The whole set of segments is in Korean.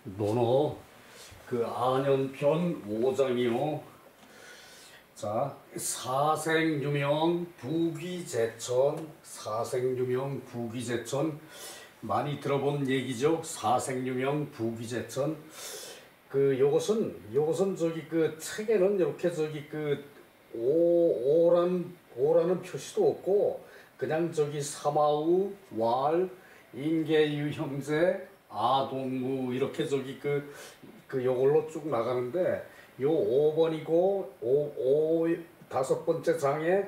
논어 그 안연편 5장이요. 자, 사생유명 부귀제천, 사생유명 부귀제천 많이 들어본 얘기죠. 사생유명 부귀제천. 요것은 저기 그 책에는 이렇게 저기 그 오라는 표시도 없고 그냥 저기 사마우 왈 인계유 형제 아동무 이렇게 저기 요걸로 쭉 나가는데 요 5번이고 다섯 번째 장에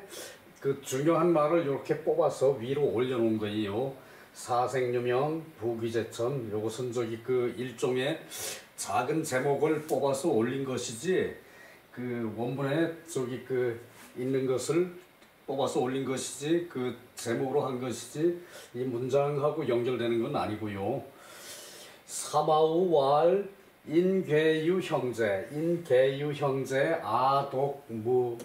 그 중요한 말을 이렇게 뽑아서 위로 올려놓은 거예요. 사생유명 부귀제천. 요것은 저기 그 일종의 작은 제목을 뽑아서 올린 것이지 그 원문에 저기 그 있는 것을 뽑아서 올린 것이지 그 제목으로 한 것이지 이 문장하고 연결되는 건 아니고요. 사마우왈 인괴유 형제 아독무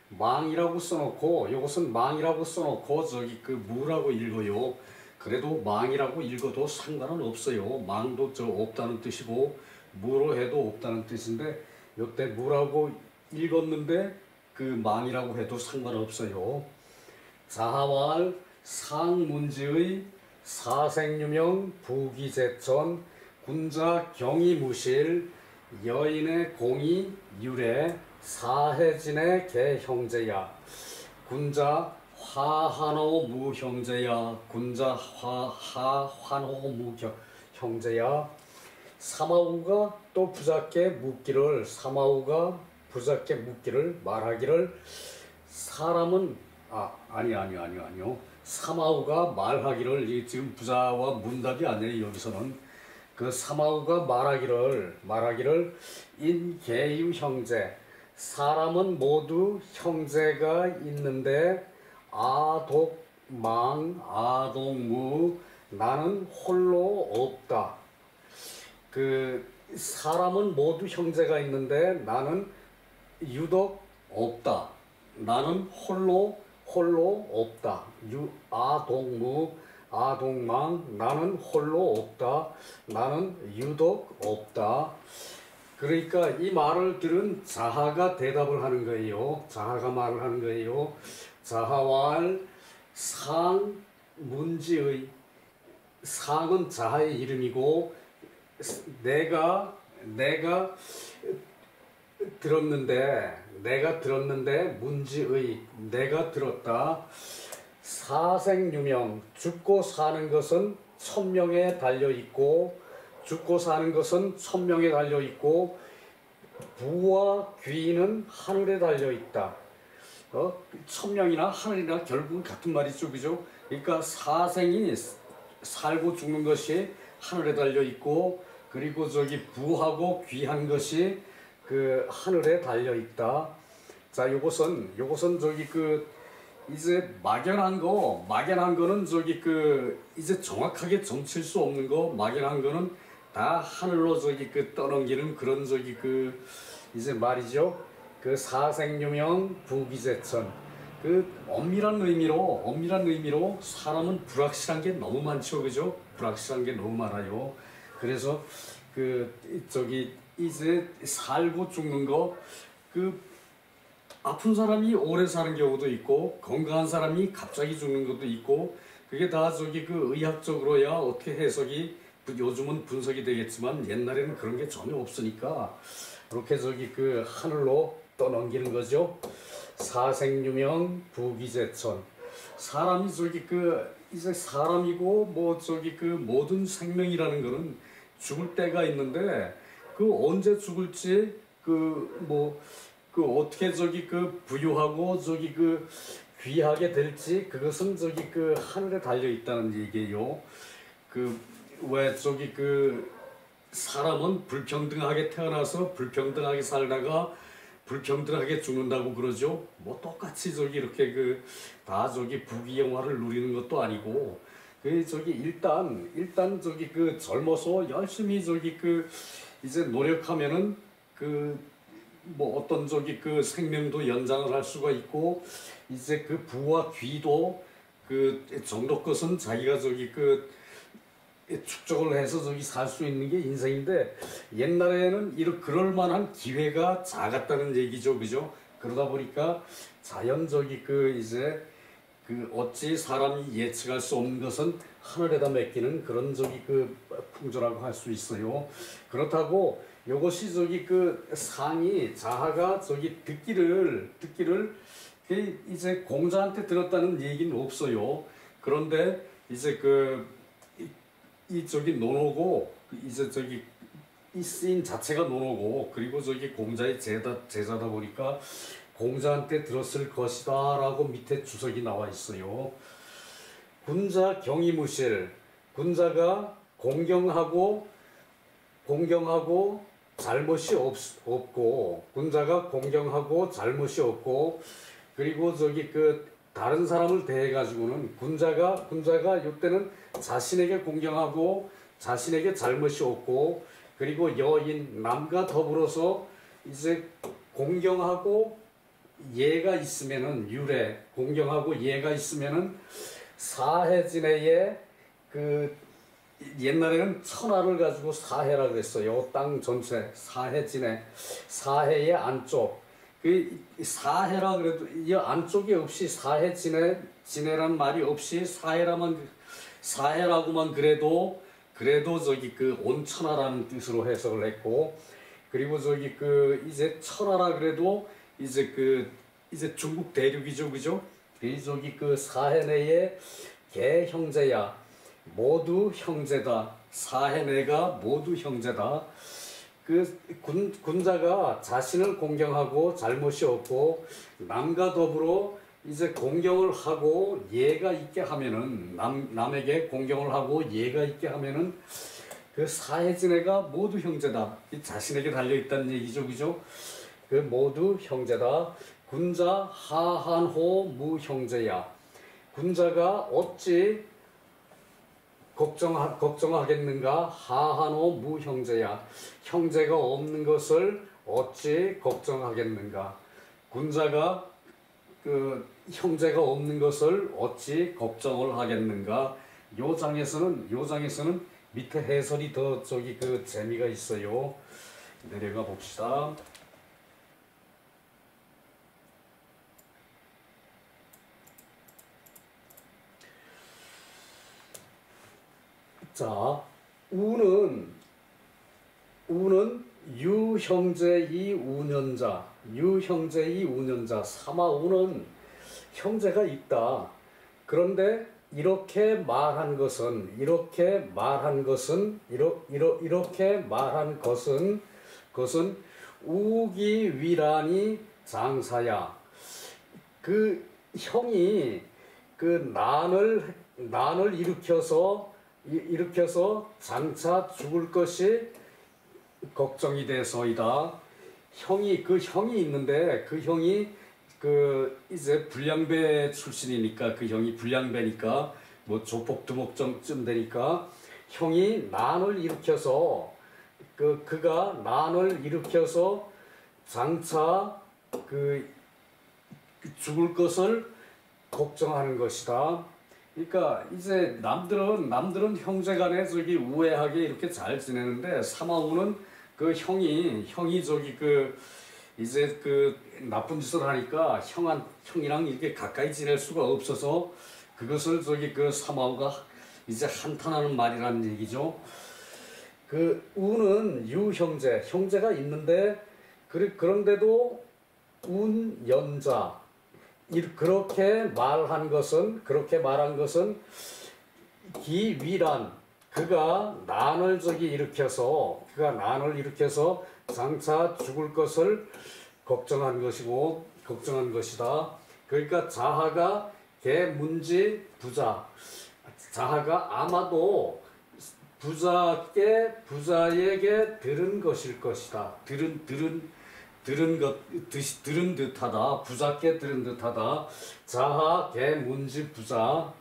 망이라고 써놓고 이것은 망이라고 써놓고 저기 그 무라고 읽어요. 그래도 망이라고 읽어도 상관은 없어요. 망도 저 없다는 뜻이고 무로 해도 없다는 뜻인데 요때 무라고 읽었는데 그 망이라고 해도 상관없어요. 자하왈 상문지의 사생유명 부귀제천 군자 경이무실 여인의 공이 유래 사해진의 개형제야. 군자 화한호 무형제야. 군자 화한호 무형제야. 사마우가 또 부작게 묻기를 말하기를 사람은 아니요. 사마우가 말하기를 이 지금 부자와 문답이 아니에요. 여기서는 그 사마우가 말하기를 인계유 형제 사람은 모두 형제가 있는데 아독망 아동무 나는 홀로 없다. 그 사람은 모두 형제가 있는데 나는 유독 없다. 나는 홀로 없다. 아동무 아동망 나는 홀로 없다. 나는 유독 없다. 그러니까 이 말을 들은 자하가 대답을 하는 거예요. 자하가 말을 하는 거예요. 자하왈 상문지의 상은 자하의 이름이고 내가 들었는데 문지의 내가 들었다. 사생유명 죽고 사는 것은 천명에 달려있고 부와 귀는 하늘에 달려있다. 천명이나 하늘이나 결국은 같은 말이죠. 그죠? 그러니까 사생이 살고 죽는 것이 하늘에 달려있고 그리고 저기 부하고 귀한 것이 그 하늘에 달려있다. 자, 요것은 저기 이제 막연한 거는 저기 이제 정확하게 점칠 수 없는 거, 막연한 거는 다 하늘로 저기 떠넘기는 그런 저기 이제 말이죠. 사생유명 부귀제천. 엄밀한 의미로 사람은 불확실한 게 너무 많죠. 그죠? 불확실한 게 너무 많아요. 그래서 저기 이제 살고 죽는 거, 아픈 사람이 오래 사는 경우도 있고 건강한 사람이 갑자기 죽는 것도 있고 그게 다 저기 의학적으로야 어떻게 해석이 요즘은 분석이 되겠지만 옛날에는 그런 게 전혀 없으니까 이렇게 저기 하늘로 떠넘기는 거죠. 사생유명 부귀제천. 사람이 저기 이제 사람이고 뭐 저기 모든 생명이라는 거는 죽을 때가 있는데 언제 죽을지 어떻게 저기 부유하고 저기 귀하게 될지 그것은 저기 하늘에 달려 있다는 얘기예요. 왜 저기 사람은 불평등하게 태어나서 불평등하게 살다가 불평등하게 죽는다고 그러죠. 뭐 똑같이 저기 이렇게 다 저기 부귀영화를 누리는 것도 아니고 저기 일단 저기 젊어서 열심히 저기 이제 노력하면은 뭐 어떤 저기 생명도 연장을 할 수가 있고 이제 부와 귀도 정도 것은 자기가 저기 축적을 해서 저기 살 수 있는 게 인생인데 옛날에는 그럴 만한 기회가 작았다는 얘기죠, 그죠? 그러다 보니까 자연적이 이제 어찌 사람이 예측할 수 없는 것은 하늘에다 맡기는 그런 저기 풍조라고 할 수 있어요. 그렇다고 요것이 저기 상이 자하가 저기 듣기를 이제 공자한테 들었다는 얘기는 없어요. 그런데 이제 이 저기 논어고 이제 저기 이 쓰인 자체가 논어고 그리고 저기 공자의 제자다 보니까 공자한테 들었을 것이다 라고 밑에 주석이 나와 있어요. 군자 경이무실, 군자가 공경하고 잘못이 없고 군자가 공경하고 잘못이 없고 그리고 저기 다른 사람을 대해 가지고는 군자가 이때는 자신에게 공경하고 자신에게 잘못이 없고 그리고 여인 남과 더불어서 이제 공경하고 예가 있으면은 유래 공경하고 예가 있으면은 사해진해에 옛날에는 천하를 가지고 사해라 그랬어요. 땅 전체 사해진해 사해의 안쪽 사해라 그래도 이 안쪽이 없이 사해진해란 말이 없이 사해라고만 그래도 저기 온천하라는 뜻으로 해석을 했고 그리고 저기 이제 천하라 그래도 이제 중국 대륙이죠, 그죠? 저기 사해 내에 개 형제야 모두 형제다. 사해 내가 모두 형제다. 군자가 자신을 공경하고 잘못이 없고 남과 더불어 이제 공경을 하고 예가 있게 하면은 남에게 공경을 하고 예가 있게 하면은 사해진애가 모두 형제다. 자신에게 달려있다는 얘기죠, 그죠? 모두 형제다. 군자 하한호 무형제야. 군자가 어찌 걱정하겠는가? 하한호 무형제야. 형제가 없는 것을 어찌 걱정하겠는가? 군자가 형제가 없는 것을 어찌 걱정을 하겠는가? 요 장에서는 밑에 해설이 더 저기 재미가 있어요. 내려가 봅시다. 자, 우는 유형제이 우년자, 사마우는 형제가 있다. 그런데 이렇게 말한 것은 우기위란이 장사야. 형이 난을 일으켜서 장차 죽을 것이 걱정이 돼서이다. 형이 있는데 형이 이제 불량배 출신이니까 형이 불량배니까 뭐 조폭두목쯤 되니까 형이 난을 일으켜서 그가 난을 일으켜서 장차 죽을 것을 걱정하는 것이다. 그러니까 이제 남들은 형제간에 저기 우애하게 이렇게 잘 지내는데 사마우는 형이 저기 이제 나쁜 짓을 하니까 형이랑 이렇게 가까이 지낼 수가 없어서 그것을 저기 사마우가 이제 한탄하는 말이라는 얘기죠. 우는 형제가 있는데 그런데도 운연자 그렇게 말한 것은 기위란 그가 난을 일으켜서 장차 죽을 것을 걱정한 것이다. 그러니까 자하가 개문지 부자 자하가 아마도 부자에게 들은 것일 것이다. 들은 듯하다. 부자께 들은 듯하다. 자하 개문지 부자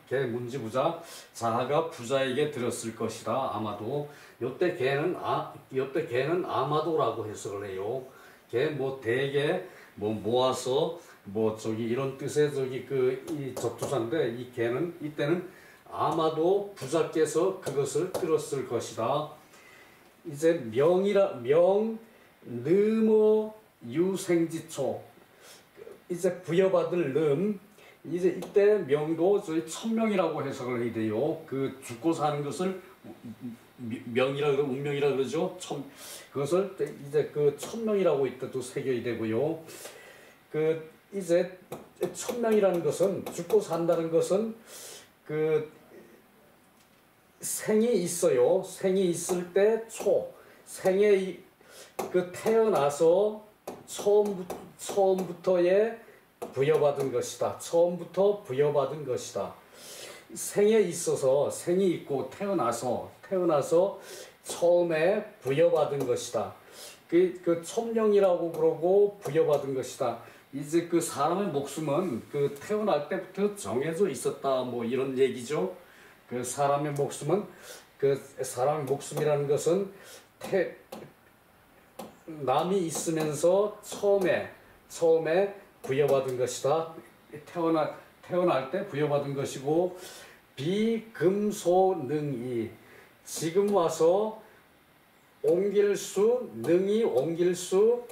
자하가 부자에게 들었을 것이다. 아마도 요때 개는 아마도라고 해석을 해요. 개 대개 모아서 저기 이런 뜻의 이 접두사인데 이 개는 이때는 아마도 부자께서 그것을 들었을 것이다. 이제 명 느모 유생지초, 이제 부여받을 름, 이제 이때 명도 저희 천명이라고 해석을 해야 돼요. 그 죽고 사는 것을 명이라 그러 운명이라 그러죠. 그것을 이제 그 천명이라고 이때도 새겨야 되고요. 그 이제 천명이라는 것은, 죽고 산다는 것은 그 생이 있어요. 생이 있을 때 생에 그 태어나서 처음부터의 부여받은 것이다. 처음부터 부여받은 것이다. 생에 있어서, 생이 있고 태어나서 처음에 부여받은 것이다. 그 천명이라고 그러고 부여받은 것이다. 이제 그 사람의 목숨은 그 태어날 때부터 정해져 있었다, 뭐 이런 얘기죠. 그 사람의 목숨은, 그 사람의 목숨이라는 것은 남이 있으면서 처음에 부여받은 것이다. 태어날 때 부여받은 것이고, 비금소능이, 지금 와서 능히 옮길 수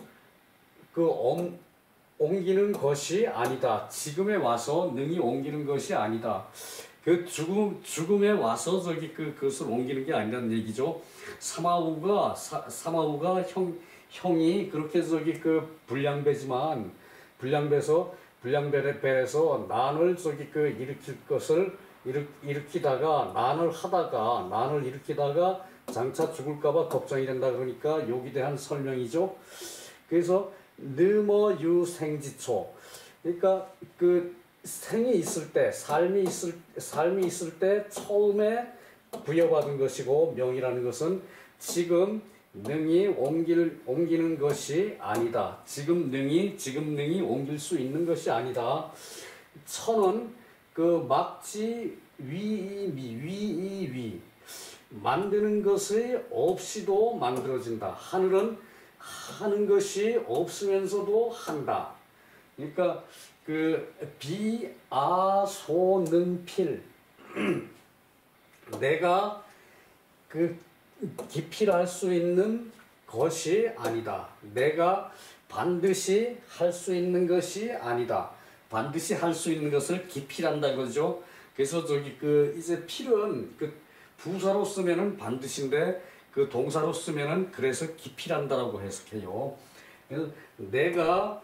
옮기는 것이 아니다. 지금에 와서 능히 옮기는 것이 아니다. 그 죽음에 와서 그것을 옮기는 게 아니라는 얘기죠. 사마우가 형이 그렇게 불량배지만, 불량배에서 난을 일으킬 것을 난을 일으키다가 장차 죽을까봐 걱정이 된다. 그러니까 여기 대한 설명이죠. 그래서 느머유생지초, 그러니까 그 생이 있을 때, 삶이 있을 때 처음에 부여받은 것이고, 명이라는 것은 지금 능히 옮기는 것이 아니다. 지금 능히 옮길 수 있는 것이 아니다. 천은 그 막지 위이위, 만드는 것이 없이도 만들어진다. 하늘은 하는 것이 없으면서도 한다. 그러니까 그 비아소능필, 내가 그 기필할 수 있는 것이 아니다. 내가 반드시 할 수 있는 것이 아니다. 반드시 할 수 있는 것을 기필한다 그러죠. 그래서 이제 필은 그 부사로 쓰면은 반드시인데, 그 동사로 쓰면은 그래서 기필한다라고 해석해요. 그래서 내가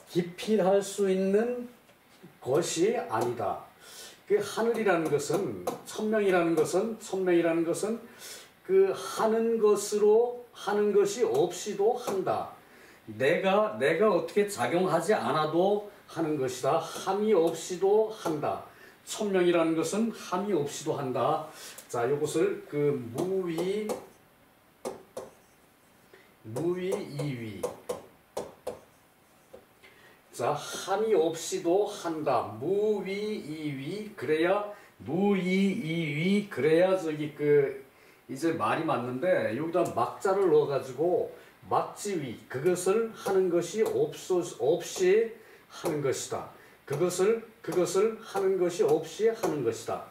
기필할 수 있는 것이 아니다. 그 하늘이라는 것은, 천명이라는 것은 그 하는 것이 없이도 한다. 내가 어떻게 작용하지 않아도 하는 것이다. 함이 없이도 한다. 천명이라는 것은 함이 없이도 한다. 자, 이것을 그 무위이위. 자, 함이 없이도 한다. 무위이위. 그래야 이제 말이 맞는데, 여기다 막자를 넣어가지고 막지위, 그것을 하는 것이 없이 하는 것이다. 그것을 하는 것이 없이 하는 것이다.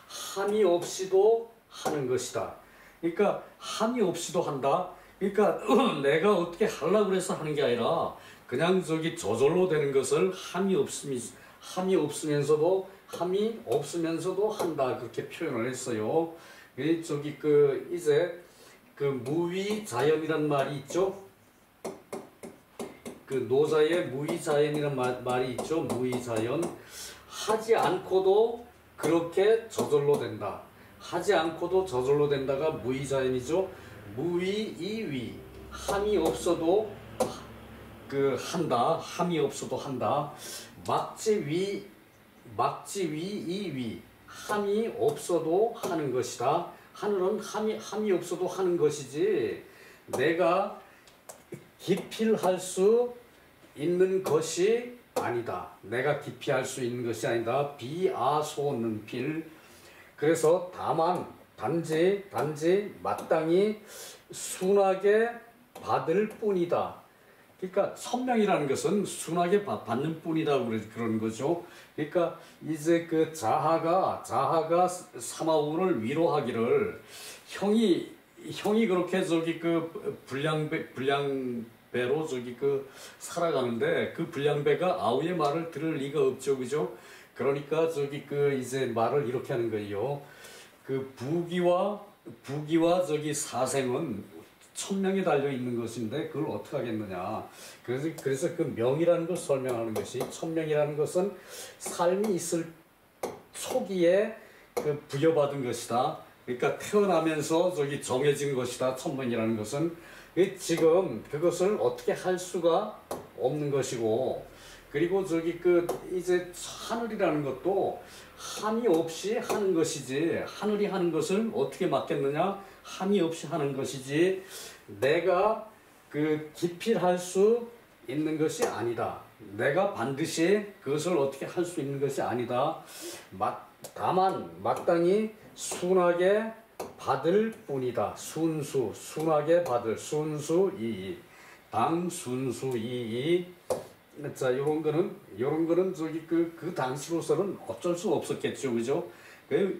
함이 없이도 하는 것이다. 그러니까 함이 없이도 한다. 그러니까 내가 어떻게 하려고 그래서 하는 게 아니라 그냥 저절로 되는 것을 함이 없으면서도 한다. 그렇게 표현을 했어요. 이제 그 무위자연이란 말이 있죠. 그 노자의 무위자연이란 말이 있죠. 무위자연. 하지 않고도 그렇게 저절로 된다. 하지 않고도 저절로 된다가 무위자연이죠. 무위이위, 함이 없어도 한다. 함이 없어도 한다. 막지위이위, 함이 없어도 하는 것이다. 하늘은 함이 없어도 하는 것이지, 내가 기필할 수 있는 것이 아니다. 내가 기피할 수 있는 것이 아니다. 비아소능필. 그래서 단지 마땅히 순하게 받을 뿐이다. 그러니까 천명이라는 것은 순하게 받는 뿐이다 그런 거죠. 그러니까 이제 그 자하가 사마우를 위로하기를 형이 그렇게 저기 그 불량배로 저기 그 살아가는데 그 불량배가 아우의 말을 들을 리가 없죠, 그죠? 그러니까 저기 그 이제 말을 이렇게 하는 거예요. 그 부귀와 저기 사생은 천명에 달려 있는 것인데 그걸 어떻게 하겠느냐. 그래서 그 명이라는 걸 설명하는 것이, 천명이라는 것은 삶이 있을 초기에 그 부여받은 것이다. 그러니까 태어나면서 저기 정해진 것이다. 천명이라는 것은 지금 그것을 어떻게 할 수가 없는 것이고, 그리고 저기 그 이제 하늘이라는 것도 함이 없이 하는 것이지, 하늘이 하는 것을 어떻게 막겠느냐? 함이 없이 하는 것이지 내가 그 기필할 수 있는 것이 아니다. 내가 반드시 그것을 어떻게 할 수 있는 것이 아니다. 다만 마땅히 순하게 받을 뿐이다. 순하게 받을, 순수이이, 당순수이이. 자, 요런 거는 저기 그 당시로서는 어쩔 수 없었겠죠, 그죠?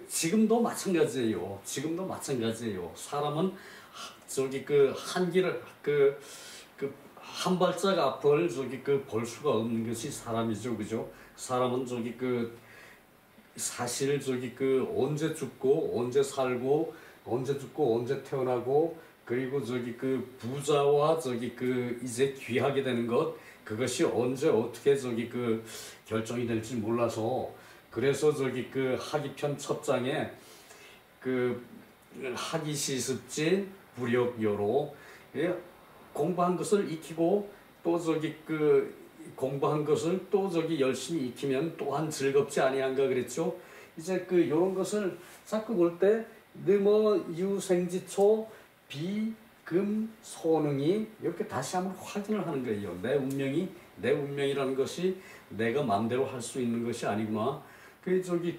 지금도 마찬가지예요. 사람은 저기 그 한길을 한 발짝 앞을 저기 볼 수가 없는 것이 사람이죠, 그죠? 사람은 저기 사실 저기 언제 죽고 언제 살고 언제 죽고 언제 태어나고, 그리고 저기 부자와 저기 이제 귀하게 되는 것, 그것이 언제 어떻게 저기 결정이 될지 몰라서, 그래서 저기 하기편 첫 장에 하기시습지 불역여로, 예? 공부한 것을 익히고 또 저기 공부한 것을 또 저기 열심히 익히면 또한 즐겁지 아니한가 그랬죠. 이제 요런 것을 자꾸 볼 때 느머 유생지초 비금소능이 이렇게 다시 한번 확인을 하는 거예요. 내 운명이라는 것이 내가 마음대로 할 수 있는 것이 아니구나.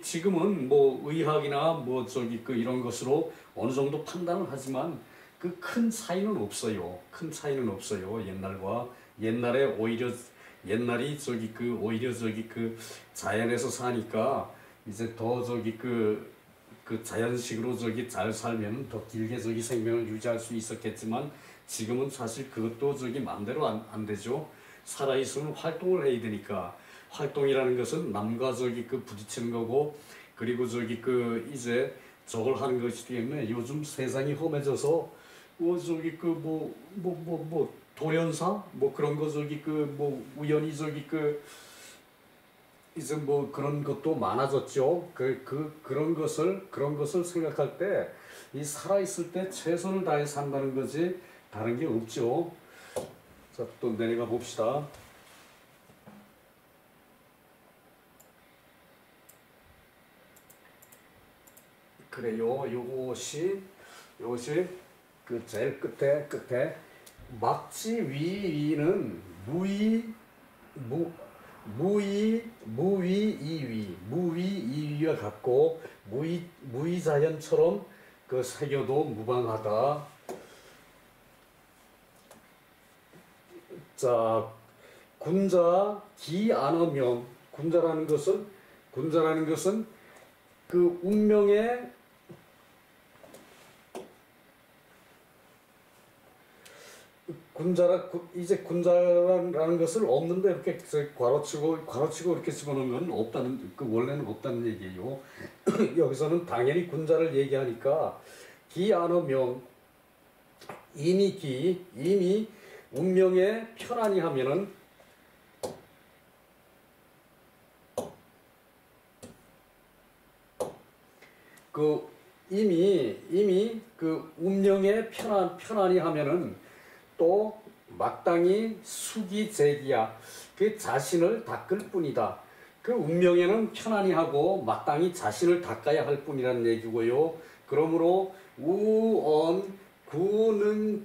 지금은 뭐 의학이나 뭐 이런 것으로 어느 정도 판단을 하지만 큰 차이는 없어요. 옛날과. 옛날이 오히려 자연에서 사니까 이제 더 자연식으로 잘 살면 더 길게 생명을 유지할 수 있었겠지만, 지금은 사실 그것도 마음대로 안 되죠. 살아있으면 활동을 해야 되니까. 활동이라는 것은 남과 부딪히는 거고, 그리고 이제 저걸 하는 것이기 때문에 요즘 세상이 험해져서 돌연사 그런 거 우연히 이제 그런 것도 많아졌죠. 그런 것을 생각할 때 이 살아있을 때 최선을 다해 산다는 거지 다른 게 없죠. 자, 또 내려가 봅시다. 그래요. 요것이 제일 끝에 막지 위는 무위이위와 같고, 무위자연처럼 새겨도 무방하다. 자, 군자 기안어명. 군자라는 것은 운명의 군자라는 것을 없는데 이렇게 괄호치고 이렇게 집어넣은 건 없다는, 원래는 없다는 얘기예요. 여기서는 당연히 군자를 얘기하니까 기안어명, 이미 운명에 편안히 하면은 이미 운명에 편안히 하면은 또 마땅히 수기제기야, 자신을 닦을 뿐이다. 운명에는 편안히 하고 마땅히 자신을 닦아야 할 뿐이라는 얘기고요. 그러므로 우언 구능지기이경,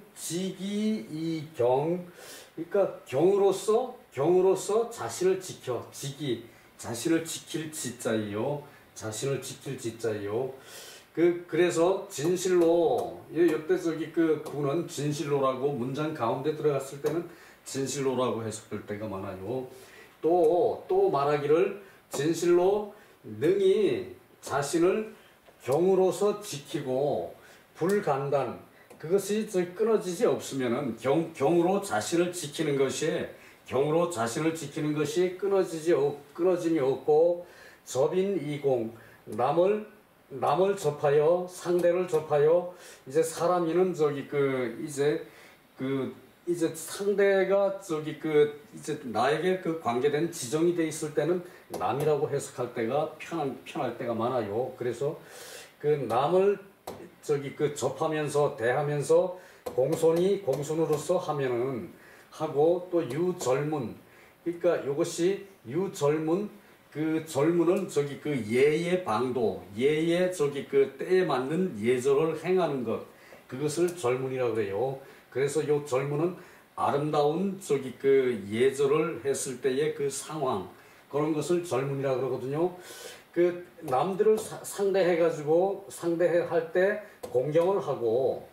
그러니까 경으로서 자신을 자신을 지킬 지자예요. 그래서 진실로, 이때 구는 진실로라고 문장 가운데 들어갔을 때는 진실로라고 해석될 때가 많아요. 또 말하기를 진실로 능히 자신을 경으로서 지키고 불간단 그것이 끊어지지 없으면은 경으로 자신을 지키는 것이 끊어짐이 없고 접인 남을 접하여 상대를 접하여 이제 사람이는 이제 상대가 이제 나에게 관계된 지정이 돼 있을 때는 남이라고 해석할 때가 편할 때가 많아요. 그래서 남을 접하면서 대하면서 공손으로서 하고 또 유절문 그러니까 이것이 유절문 절문은 예의 방도 예의 때에 맞는 예절을 행하는 것 그것을 절문이라고 그래요. 그래서 이 절문은 아름다운 예절을 했을 때의 상황 그런 것을 절문이라고 그러거든요. 남들을 상대할 때 공경을 하고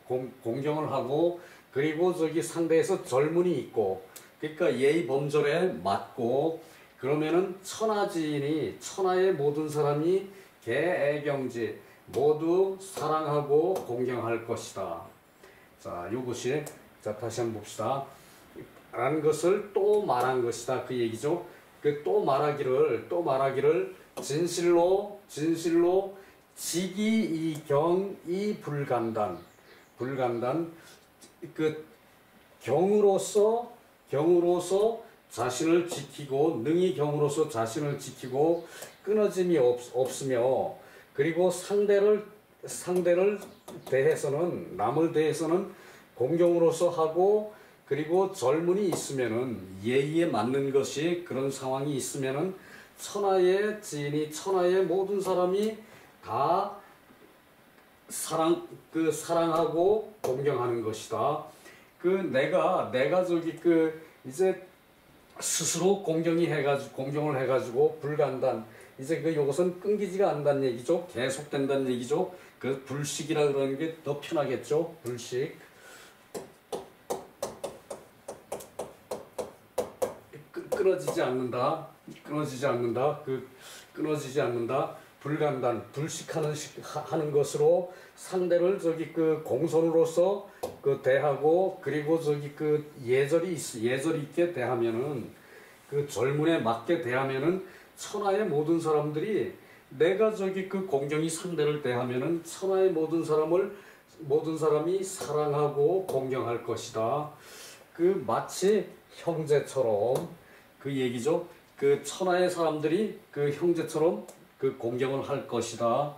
그리고 상대에서 절문이 있고 그러니까 예의 범절에 맞고 그러면은 천하의 모든 사람이 개애경지 모두 사랑하고 공경할 것이다. 자, 요것이 다시 한번 봅시다. 라는 것을 또 말한 것이다. 그 얘기죠. 또 말하기를 진실로 지기이경이 불간단 경으로서 자신을 지키고 능히 경으로서 자신을 지키고 끊어짐이 없으며 그리고 상대를 대해서는 남을 대해서는 공경으로서 하고 그리고 절문이 있으면은 예의에 맞는 것이 그런 상황이 있으면은 천하의 지인이 천하의 모든 사람이 다 사랑하고 공경하는 것이다. 내가 이제 스스로 공경을 해가지고 불간단 이제 요것은 끊기지가 않는다는 얘기죠. 계속된다는 얘기죠. 불식이라 그러는 게 더 편하겠죠. 불식. 끊어지지 않는다. 불간단 불식하는 것으로 상대를 공손으로서 대하고 그리고 예절이 있게 대하면은 절문에 맞게 대하면은 천하의 모든 사람들이 내가 공경이 상대를 대하면은 천하의 모든 사람이 사랑하고 공경할 것이다. 마치 형제처럼 그 얘기죠. 천하의 사람들이 형제처럼 공경을 할 것이다.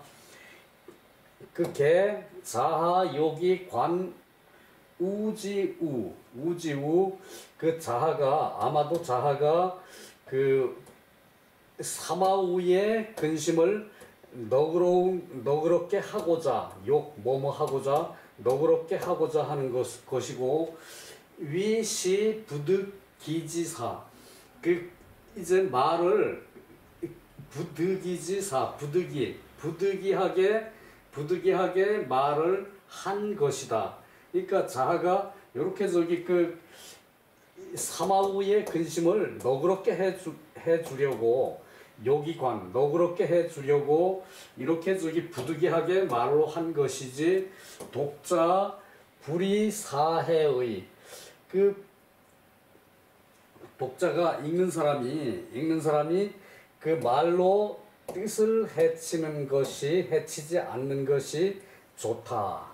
개 자하 요기 관 우지우 아마도 자하가 사마우의 근심을 너그럽게 하고자 하고자 너그럽게 하고자 하는 것이고 위시 부득기지사 이제 말을 부득이하게 말을 한 것이다. 그러니까 자하가 이렇게 사마우의 근심을 너그럽게 해주려고 요기관 너그럽게 해주려고 이렇게 부득이하게 말로 한 것이지 독자 불이사해의 독자가 읽는 사람이 말로 뜻을 해치지 않는 것이 좋다.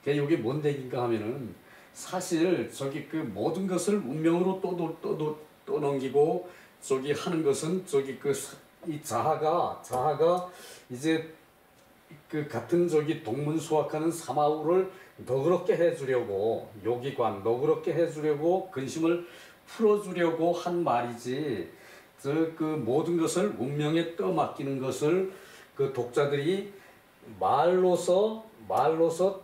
이게 뭔 얘기인가 하면은 사실 모든 것을 운명으로 또 넘기고 하는 것은 이 자하가 이제 같은 동문수학하는 사마우를 너그럽게 해주려고 요기관 너그럽게 해주려고 근심을 풀어주려고 한 말이지 모든 것을 운명에 떠맡기는 것을 독자들이 말로서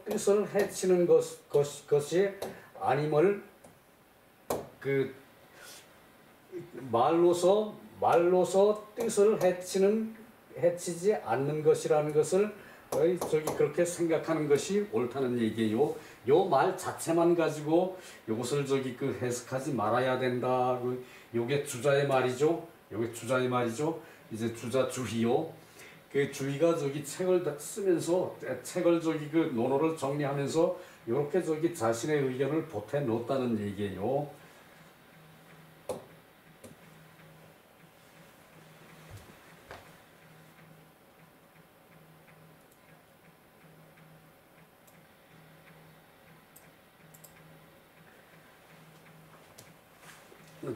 뜻을 해치는 것이 아님을 말로서 뜻을 해치지 않는 것이라는 것을 그렇게 생각하는 것이 옳다는 얘기예요. 요 말 자체만 가지고 요것을 해석하지 말아야 된다. 요게 주자의 말이죠. 요게 주자의 말이죠. 이제 주자 주희요. 그 주희가 책을 쓰면서 책을 논어를 정리하면서 이렇게 자신의 의견을 보태 놓았다는 얘기예요.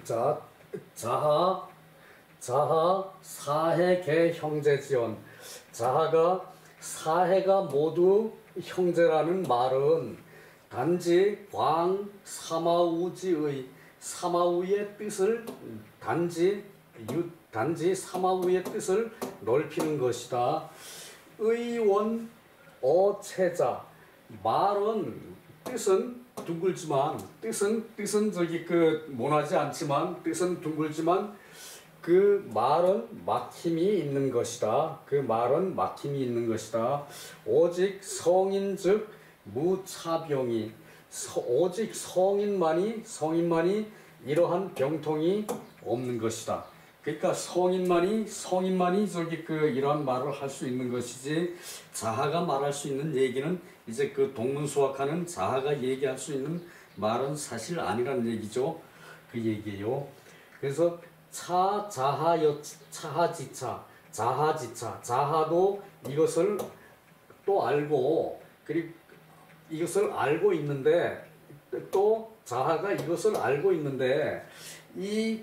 자, 자하 사해계 형제지연. 자하가 사해가 모두 형제라는 말은 단지 광 사마우지의 사마우의 뜻을 단지 사마우의 뜻을 넓히는 것이다. 의원 어체자. 말은 뜻은 둥글지만 뜻은 모나지 않지만 뜻은 둥글지만 그 말은 막힘이 있는 것이다. 그 말은 막힘이 있는 것이다. 오직 성인즉 무차병이. 오직 성인만이 이러한 병통이 없는 것이다. 그러니까 성인만이 이러한 말을 할 수 있는 것이지, 자하가 말할 수 있는 얘기는 이제 동문수학하는 자하가 얘기할 수 있는 말은 사실 아니란 얘기죠. 그 얘기예요. 그래서 자하도 이것을 또 알고, 그리고 이것을 알고 있는데, 또 자하가 이것을 알고 있는데, 이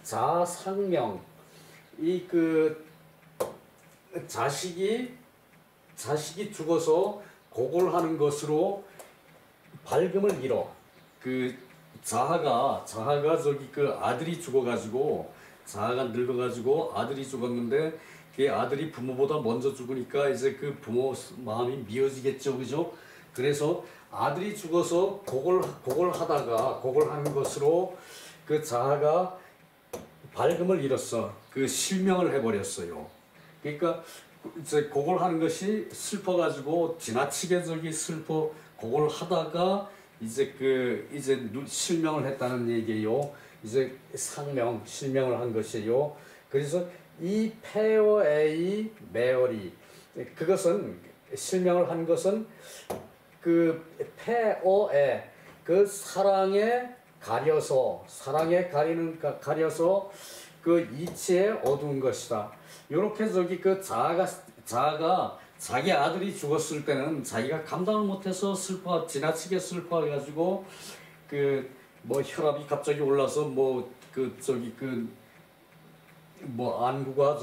자상명, 자식이 죽어서 곡을 하는 것으로 발금을 잃어. 자하가 아들이 죽어가지고, 자하가 늙어가지고 아들이 죽었는데, 그 아들이 부모보다 먼저 죽으니까 이제 그 부모 마음이 미어지겠죠, 그죠? 그래서 아들이 죽어서 곡을 하는 것으로 그 자하가 발금을 잃었어. 실명을 해버렸어요. 그러니까 이제 곡을 하는 것이 슬퍼가지고 지나치게 곡을 하다가 이제 실명을 했다는 얘기예요. 이제 실명을 한 것이에요. 그래서 이 페어에이 메어리, 그것은 실명을 한 것은 페어에 사랑에 가려서 이치에 어두운 것이다. 요렇게 자아가 자기 아들이 죽었을 때는 자기가 감당을 못해서 지나치게 슬퍼해가지고 혈압이 갑자기 올라서 안구가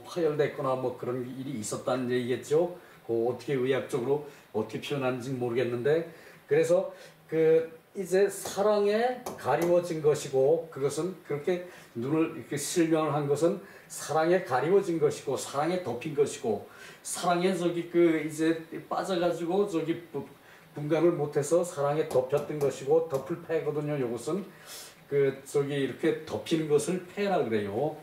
파열됐거나 그런 일이 있었다는 얘기겠죠. 어떻게 의학적으로 어떻게 표현하는지 모르겠는데, 그래서 이제 사랑에 가리워진 것이고, 그것은 그렇게 눈을 이렇게 실명을 한 것은 사랑에 가리워진 것이고, 사랑에 덮인 것이고, 사랑에 이제 빠져가지고 분간을 못해서 사랑에 덮였던 것이고, 덮을 패거든요. 이것은 이렇게 덮이는 것을 패라 그래요.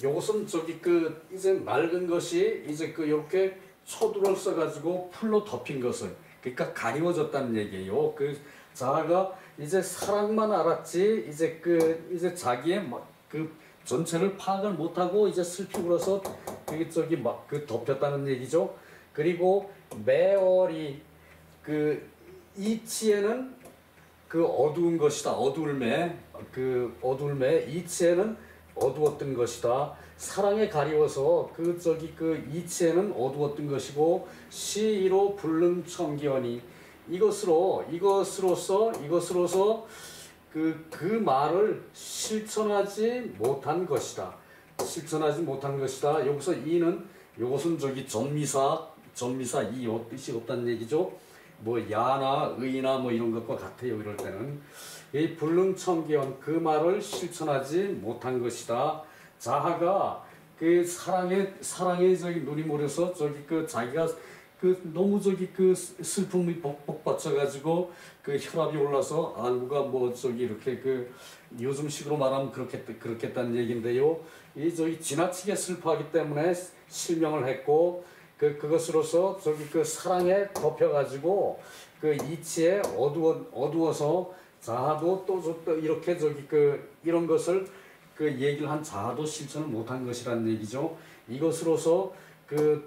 요것은 이제 맑은 것이 이제 이렇게 초두를 써가지고 풀로 덮인 것을, 그러니까 가리워졌다는 얘기예요. 자아가 이제 사랑만 알았지, 이제 자기의 전체를 파악을 못하고 이제 슬피 울어서 덮였다는 얘기죠. 그리고 매월이 이치에는 어두운 것이다. 어두울매, 이치에는 어두웠던 것이다. 사랑에 가리워서 이치에는 어두웠던 것이고, 시로 불능 청기원이, 이것으로서 그 말을 실천하지 못한 것이다. 여기서 요것은 전미사 이요 뜻이 없다는 얘기죠. 야나 의나 이런 것과 같아요. 이럴 때는 이 불능청기원, 그 말을 실천하지 못한 것이다. 자하가 사랑에 눈이 몰려서 자기가 그 너무 저기 그 슬픔이 복받쳐가지고 그 혈압이 올라서 안구가 뭐 저기 이렇게 그 요즘식으로 말하면 그렇겠다는 얘긴데요. 이 저기 지나치게 슬퍼하기 때문에 실명을 했고 그것으로서 저기 그 사랑에 덮여가지고 그 이치에 어두워서 자아도 또 이렇게 저기 그 이런 것을 그 얘기를 한 자아도 실천을 못한 것이라는 얘기죠. 이것으로서 그